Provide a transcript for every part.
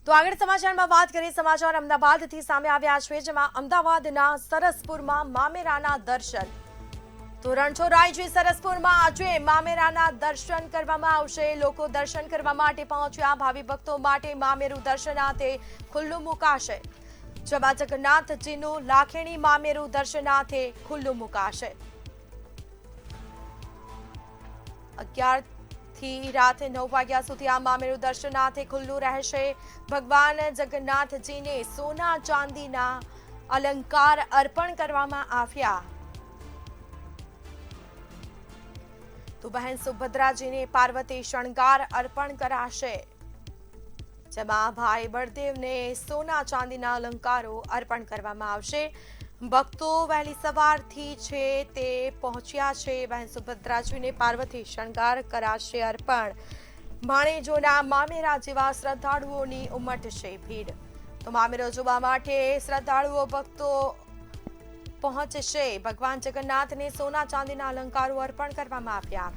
તો આગળ સમાચારમાં વાત કરીએ। સમાચાર અમદાવાદથી સામે આવ્યા છે, જેમાં અમદાવાદના સરસપુરમાં મામેરાના દર્શન। તો રણછોડરાયજી સરસપુરમાં આજે મામેરાના દર્શન કરવામાં આવશે। લોકો દર્શન કરવા માટે પહોંચ્યા। ભાવિ ભક્તો માટે મામેરું દર્શનાર્થે ખુલ્લું મુકાશે। જેમાં જગન્નાથજીનું લાખેણી મામેરું દર્શનાર્થે ખુલ્લું મુકાશે। 11 થી રાતે 9 વાગ્યા સુધી આ મામેરું દર્શનાર્થે ખુલ્લું રહેશે। ભગવાન જગન્નાથજીને સોના ચાંદીના અલંકાર અર્પણ કરવામાં આવ્યા। તો બહેન સુભદ્રાજીને પાર્વતી શણગાર અર્પણ કરાશે, જેમાં ભાઈ બળદેવને સોના ચાંદીના અલંકારો અર્પણ કરવામાં આવશે। ભક્તો વહેલી સવારથી છે તે પહોંચ્યા છે। બહેન સુભદ્રાજીને પાર્વતી શણગાર કરાશે અર્પણ। ભાણેજોના મામેરા જેવા શ્રદ્ધાળુઓની ઉમટશે ભીડ। તો મામેરો જોવા માટે શ્રદ્ધાળુઓ ભક્તો પહોંચશે। ભગવાન જગન્નાથને સોના ચાંદીના અલંકારો અર્પણ કરવામાં આવ્યા।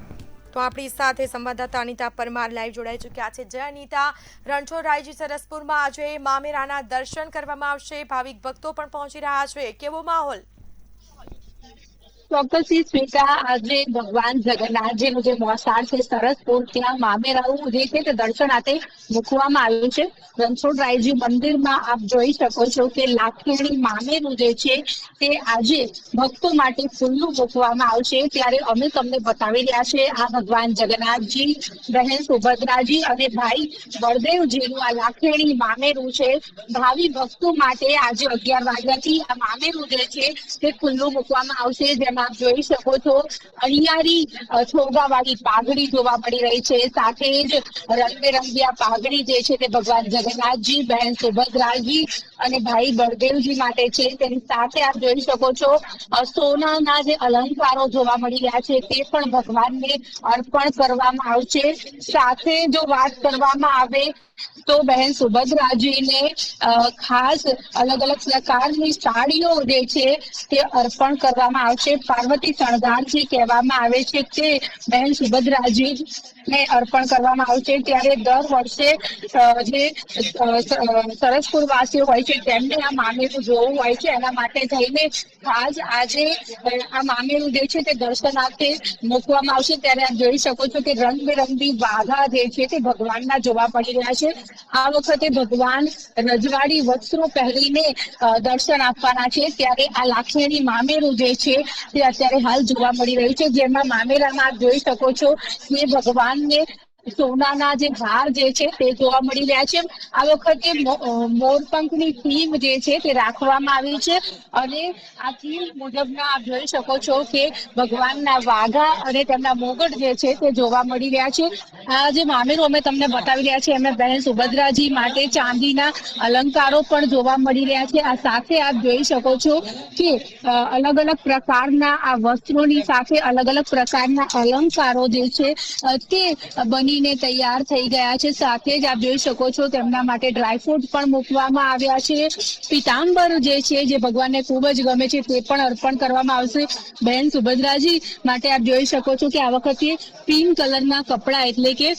તો આપણી સાથે સંવાદદાતા અનિતા પરમાર લાઈવ જોડાઈ ચૂક્યા છે। જય અનિતા, રણછોડરાયજી સરસપુરમાં આજે મામેરાના દર્શન કરવામાં આવશે। ભાવિક ભક્તો પણ પહોંચી રહ્યા છે, કેવો માહોલ? ચોક્કસથી સ્મિતા, આજે ભગવાન જગન્નાથજીનું જે મોસાળ છે સરસપુર, ત્યાં મામેરાઓ જે છે તે દર્શનાર્થે મૂકવામાં આવ્યું છે। રણછોડરાયજી મંદિરમાં આપ જોઈ શકો છો કે લાખેણી મામેરું જે છે તે આજે ભક્તો માટે ખુલ્લું મૂકવામાં આવશે। ત્યારે અમે તમને બતાવી રહ્યા છે આ ભગવાન જગન્નાથજી, બહેન સુભદ્રાજી અને ભાઈ બળદેવજીનું આ લાખેણી મામેરું છે। ભાવિ ભક્તો માટે આજે 11 વાગ્યાથી આ મામેરું જે છે તે ખુલ્લું મૂકવામાં આવશે। જેમાં આપ જોઈ શકો છો અણિયારી છોગાવાળી પાઘડી જોવા મળી રહી છે। સાથે જ રંગબેરંગી પાઘડી જે છે તે ભગવાન જગન્નાથજી, બહેન સુભદ્રાજી અને ભાઈ બળદેવજી માટે છે। તેની સાથે આપ જોઈ શકો છો સોનાના જે અલંકારો જોવા મળી રહ્યા છે તે પણ ભગવાનને અર્પણ કરવામાં આવશે। સાથે જો વાત કરવામાં આવે તો બહેન સુભદ્રાજીને ખાસ અલગ અલગ પ્રકારની સાડીઓ જે છે તે અર્પણ કરવામાં આવશે। પાર્વતી શણગાર જે કહેવામાં આવે છે તે બહેન સુભદ્રાજી ને અર્પણ કરવામાં આવશે। ત્યારે દર વર્ષે જે સરસપુર વાસીઓ હોય છે તેમને આ મામેરું જોવું હોય છે, એના માટે થઈને ખાસ આજે આ મામેરું જે છે તે દર્શનાર્થે મૂકવામાં આવશે। ત્યારે આપ જોઈ શકો છો કે રંગબેરંગી વાઘા જે છે તે ભગવાનના જોવા મળી રહ્યા છે। આ વખતે ભગવાન રજવાડી વસ્ત્રો પહેરીને દર્શન આપવાના છે। ત્યારે આ લાખેણી મામેરું જે છે તે અત્યારે હાલ જોવા મળી રહ્યું છે, જેમાં મામેરામાં આપ જોઈ શકો છો કે ભગવાનને સોનાના જે હાર જે છે તે જોવા મળી રહ્યા છે। આ વખતે મોરપંખની થીમ જે છે તે રાખવામાં આવી છે અને આ થીમ મુજબના આપ જોઈ શકો છો કે ભગવાનના વાઘા અને તેમના મુગટ જે છે તે જોવા મળી રહ્યા છે। આ જે મામેરું અમે તમને બતાવી રહ્યા છીએ એમાં બહેન સુભદ્રાજી માટે ચાંદીના અલંકારો પણ જોવા મળી રહ્યા છે। આ સાથે આપ જોઈ શકો છો કે અલગ અલગ પ્રકારના આ વસ્ત્રોની સાથે અલગ અલગ પ્રકારના અલંકારો જે છે તે બનીને તૈયાર થઈ ગયા છે। સાથે જ આપ જોઈ શકો છો તેમના માટે ડ્રાયફ્રૂટ પણ મૂકવામાં આવ્યા છે। પીતાંબર જે છે જે ભગવાનને ખૂબ જ ગમે છે તે પણ અર્પણ કરવામાં આવશે। બહેન સુભદ્રાજી માટે આપ જોઈ શકો છો કે આ વખતે પિંક કલરના કપડા એટલે કે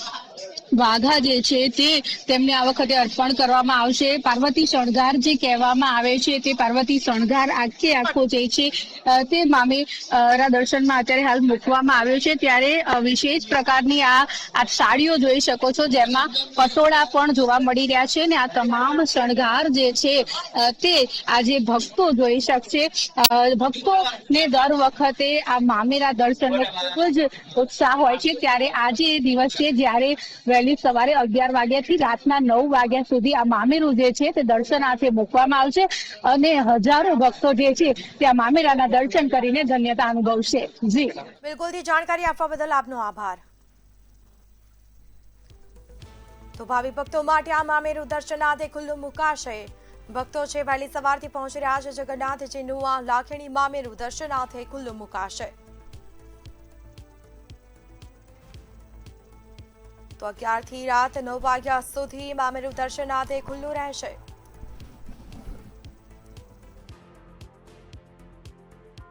વાઘા જે છે તે તેમને આ વખતે અર્પણ કરવામાં આવશે। પાર્વતી શણગાર જે કહેવામાં આવે છે તે પાર્વતી શણગાર આખો જે છે તે મામેરા દર્શનમાં અત્યારે હાલ મૂકવામાં આવ્યો છે। ત્યારે વિશેષ પ્રકારની આ સાડીઓ જોઈ શકો છો, જેમાં પટોળા પણ જોવા મળી રહ્યા છે અને આ તમામ શણગાર જે છે તે આજે ભક્તો જોઈ શકશે। ભક્તોને દર વખતે આ મામેરા દર્શનનો ખૂબ જ ઉત્સાહ હોય છે। ત્યારે આજે દિવસ છે જ્યારે વહેલી સવારે 11 વાગ્યાથી રાતના 9 વાગ્યા સુધી આ મામેરું જે છે તે દર્શનાર્થે મૂકવામાં આવશે અને હજારો ભક્તો જે છે ત્યાં મામેરાના દર્શન કરીને ધન્યતા અનુભવશે। જી બિલકુલ, જાણકારી આપવા બદલ આપનો આભાર। તો ભાવિ ભક્તો માટે આ મામેરું દર્શનાર્થે ખુલ્લું મુકાશે। ભક્તો છે વહેલી સવારથી પહોંચી રહ્યા છે। જગન્નાથજીનું આ લાખેણી મામેરું દર્શનાર્થે ખુલ્લું મુકાશે। તો 11 થી રાત 9 વાગ્યા સુધી મામેરું દર્શનાર્થે ખુલ્લું રહેશે।